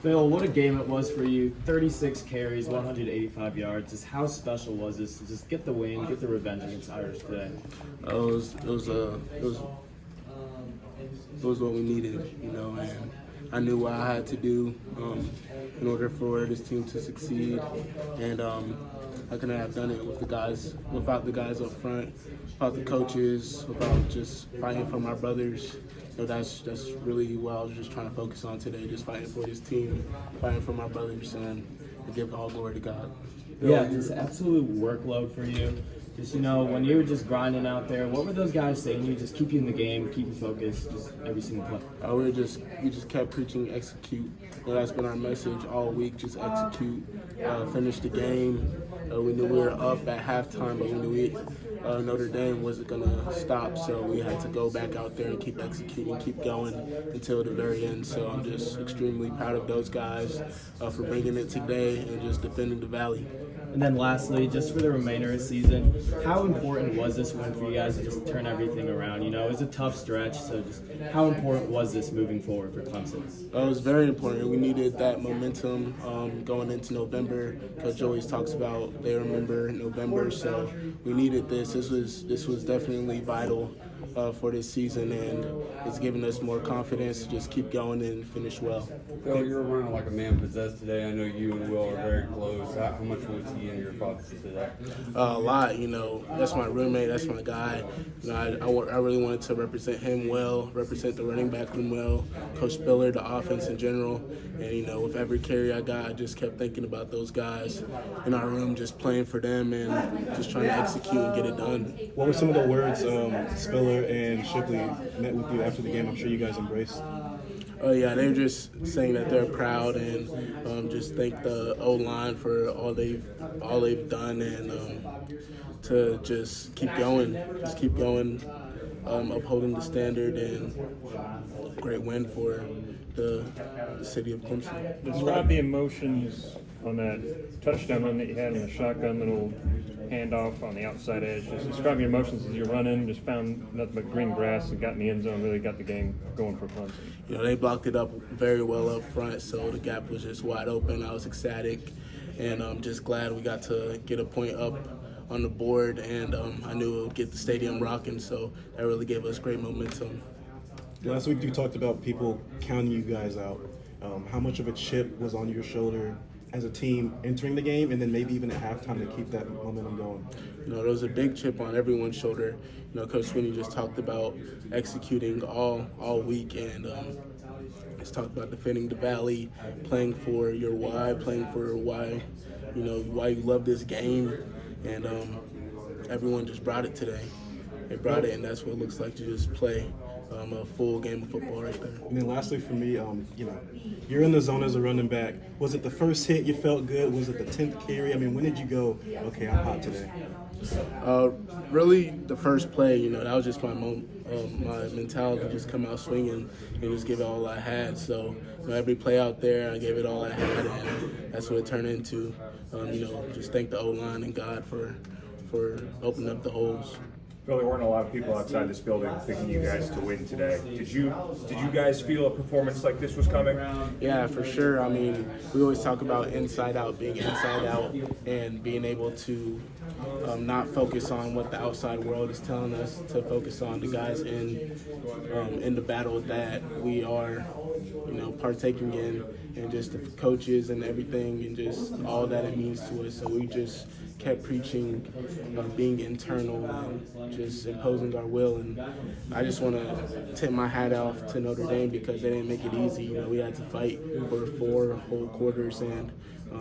Phil, what a game it was for you. 36 carries, 185 yards. Just how special was this to just get the win, get the revenge against Irish today? It was what we needed, and I knew what I had to do in order for this team to succeed. And I couldn't have done it without the guys up front, without the coaches, without just fighting for my brothers. So that's really what I was just trying to focus on today, just fighting for this team, fighting for my brothers, and to give all glory to God. Yeah, just absolute workload for you. Just, when you were just grinding out there, what were those guys saying? You just keep you in the game, keep you focused, just every single play. We just kept preaching execute. That's been our message all week, just execute, finish the game. We knew we were up at halftime, but we knew Notre Dame wasn't going to stop, so we had to go back out there and keep executing, keep going until the very end. So I'm just extremely proud of those guys for bringing it today and just defending the Valley. And then lastly, just for the remainder of the season, how important was this win for you guys to just turn everything around? It was a tough stretch, so just how important was this moving forward for Clemson? It was very important. We needed that momentum going into November. Coach always talks about they remember November, so we needed this. This was definitely vital for this season, and it's given us more confidence to just keep going and finish well. Phil, you're running like a man possessed today. I know you and Will are very close. How much was he in your thoughts today? A lot, That's my roommate. That's my guy. I really wanted to represent him well, represent the running back room well, Coach Spiller, the offense in general. And, with every carry I got, I just kept thinking about those guys in our room, just playing for them and just trying to execute and get it done. What were some of the words Spiller and Shipley met with you after the game? I'm sure you guys embraced. Yeah, they were just saying that they're proud and just thank the O-line for all they've done and to just keep going, upholding the standard, and great win for the city of Clemson. Describe the emotions on that touchdown run that you had in the shotgun little handoff on the outside edge. Just describe your emotions as you're running. Just found nothing but green grass and got in the end zone. Really got the game going for Clemson. They blocked it up very well up front, so the gap was just wide open. I was ecstatic, and I'm just glad we got to get a point up on the board, and I knew it would get the stadium rocking, so that really gave us great momentum. Last week you talked about people counting you guys out. How much of a chip was on your shoulder as a team entering the game, and then maybe even at halftime to keep that momentum going? There was a big chip on everyone's shoulder. Coach Sweeney just talked about executing all week, and he's talked about defending the Valley, playing for your why, playing for why you love this game, and everyone just brought it today. They brought it, and that's what it looks like to just play a full game of football right there. And then lastly for me, you're in the zone as a running back. Was it the first hit you felt good? Was it the 10th carry? When did you go, okay, I'm hot today? Really, the first play, that was just my mentality, just come out swinging and just give it all I had. So every play out there, I gave it all I had, and that's what it turned into. Just thank the O-line and God for opening up the holes. Phil, there weren't a lot of people outside this building picking you guys to win today. Did you guys feel a performance like this was coming? Yeah, for sure. We always talk about inside out, being inside out, and being able to not focus on what the outside world is telling us, to focus on the guys in the battle that we are, partaking in, and just the coaches and everything, and just all that it means to us. So we just kept preaching being internal and just imposing our will, and I just want to tip my hat off to Notre Dame because they didn't make it easy. We had to fight for 4 whole quarters, and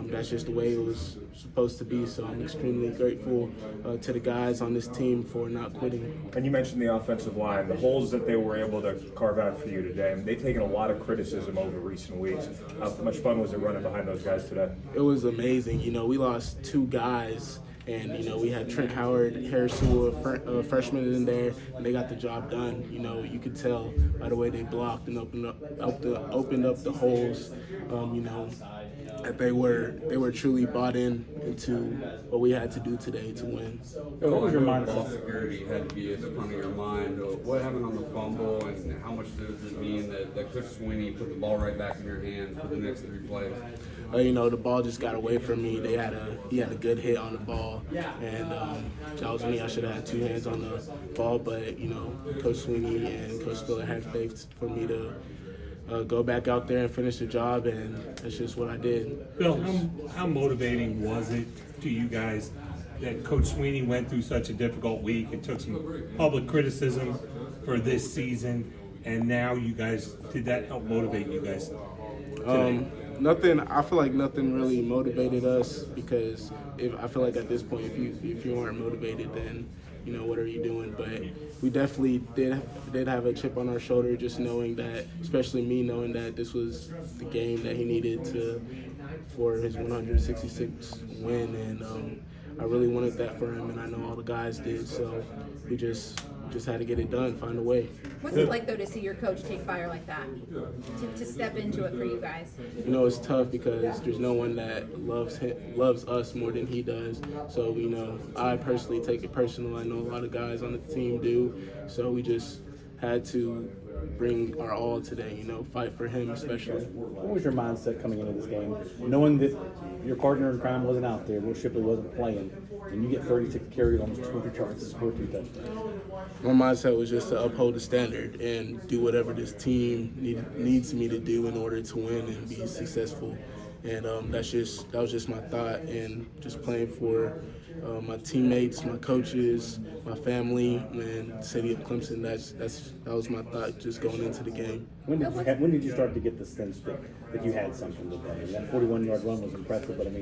that's just the way it was supposed to be. So I'm extremely grateful to the guys on this team for not quitting. And you mentioned the offensive line, the holes that they were able to carve out for you today. They've taken a lot of criticism over recent weeks. How much fun was it running behind those guys today? It was amazing. We lost 2 guys. And, we had Trent Howard, Harris Sewell, a freshman in there, and they got the job done. You could tell by the way they blocked and opened up the holes. that they were truly bought into what we had to do today to win. What was your Ball mindset? security had to be at the front of your mind. What happened on the fumble, and how much does it mean that Coach Sweeney put the ball right back in your hands for the next 3 plays? The ball just got away from me. He had a good hit on the ball, and that was me. I should have had 2 hands on the ball, but Coach Sweeney and Coach Spiller had faith for me to go back out there and finish the job, and that's just what I did. Bill, how motivating was it to you guys that Coach Sweeney went through such a difficult week and took some public criticism for this season, and now you guys, did that help motivate you guys today? I feel like nothing really motivated us, because I feel like at this point, if you aren't motivated, then what are you doing? But we definitely did have a chip on our shoulder, just knowing that, especially me, knowing that this was the game that he needed for his 166 win, and I really wanted that for him, and I know all the guys did. So we just had to get it done, find a way. What's it like, though, to see your coach take fire like that? To step into it for you guys? It's tough because there's no one that loves us more than he does. So, I personally take it personal. I know a lot of guys on the team do. So we just had to bring our all today, fight for him especially. What was your mindset coming into this game, knowing that your partner in crime wasn't out there, Will Shipley wasn't playing, and you get 36 carries, almost 200 yards, to score 2 touchdowns? My mindset was just to uphold the standard and do whatever this team needs me to do in order to win and be successful. And that was just my thought, and just playing for my teammates, my coaches, my family, and the city of Clemson. That was my thought just going into the game. When did you start to get the sense that you had something today? That 41-yard run was impressive, but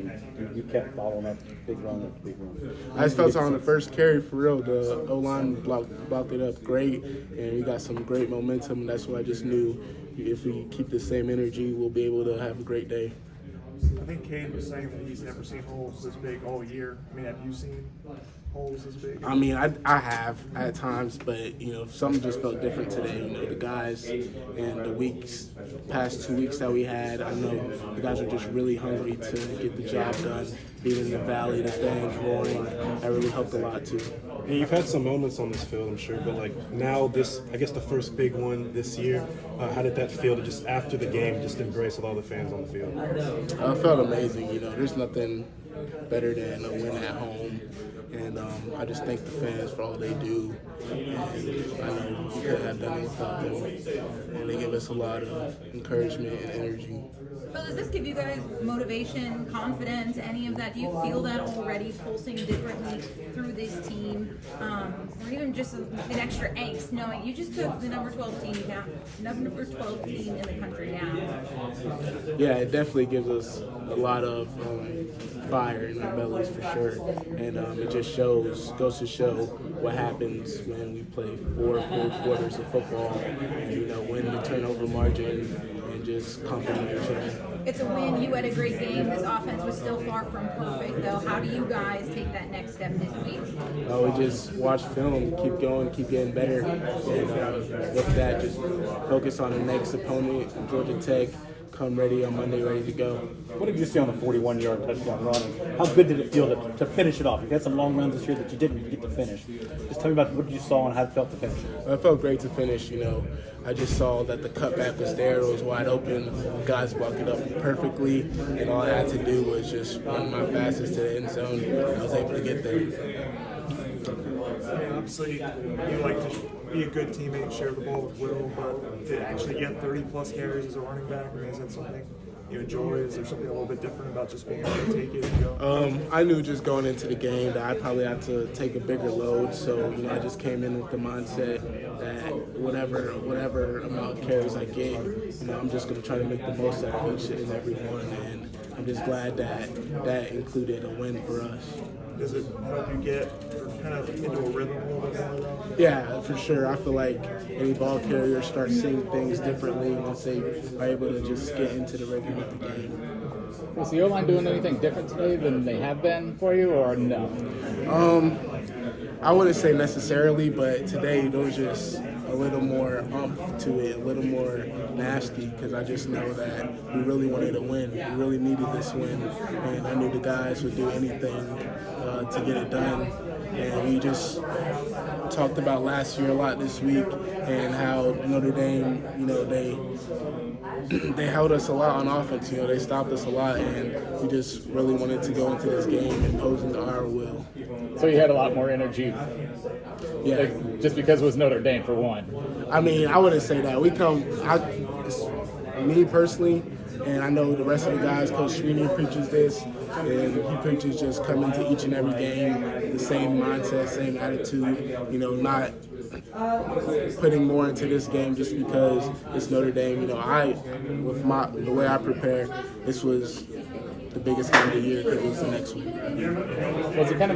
you kept following up big run after big run. I just felt on the first carry, for real, the O-line blocked it up great, and we got some great momentum, and that's what I just knew. If we keep the same energy, we'll be able to have a great day. I think Cade was saying that he's never seen holes this big all year. Have you seen holes this big? I have at times, but something just felt different today. The guys and the past 2 weeks that we had, I know the guys are just really hungry to get the job done. Being in the valley, the fans roaring, that really helped a lot too. And you've had some moments on this field, I'm sure, but now this, I guess the first big one this year, how did that feel to just after the game just embrace with all the fans on the field? I felt amazing. There's nothing better than a win at home, and I just thank the fans for all they do. And I know we couldn't have done it without them, and they give us a lot of encouragement and energy. Bill, does this give you guys motivation, confidence, any of that? Do you feel that already pulsing differently through this team? Or even just an extra angst, knowing you just took the number 12 team in the country down? Yeah, it definitely gives us a lot of fire in our bellies for sure. And it just goes to show what happens when we play 4 full quarters of football and, win the turnover margin and just compliment each other. It's a win. You had a great game. This offense was still far from perfect, though. How do you guys take that next step this week? We just watch film, keep going, keep getting better. And with that, just focus on the next opponent, Georgia Tech. Come ready on Monday, ready to go. What did you see on the 41-yard touchdown run? And how good did it feel to finish it off? You've had some long runs this year that you didn't get to finish. Just tell me about what you saw and how it felt to finish it. It felt great to finish. I just saw that the cutback was there. It was wide open. Guys blocked it up perfectly, and all I had to do was just run my fastest to the end zone. I was able to get there. Obviously, you like to be a good teammate and share the ball with Will, but to actually get 30-plus carries as a running back, is that something you enjoy? Is there something a little bit different about just being able to take it and go? I knew just going into the game that I probably had to take a bigger load, so I just came in with the mindset that whatever amount of carries I get, I'm just going to try to make the most out of each and every one, and I'm just glad that included a win for us. Does it help you get kind of into a rhythm a little bit more? Yeah, for sure. I feel like any ball carrier starts seeing things differently once they are able to just get into the rhythm of the game. Was the O-line doing anything different today than they have been for you, or no? I wouldn't say necessarily, but today there was just a little more umph to it, a little more nasty, because I just know that we really wanted to win. We really needed this win, and I knew the guys would do anything to get it done. And we just talked about last year a lot this week, and how Notre Dame, they held us a lot on offense. They stopped us a lot, and we just really wanted to go into this game imposing our will. So you had a lot more energy, Yeah. just because it was Notre Dame for one. I mean, I wouldn't say that. Me personally, and I know the rest of the guys, Coach Sweeney preaches this, and he preaches just come into each and every game with the same mindset, same attitude, not putting more into this game just because it's Notre Dame. The way I prepare, this was the biggest game of the year because it was the next one. Was it kind of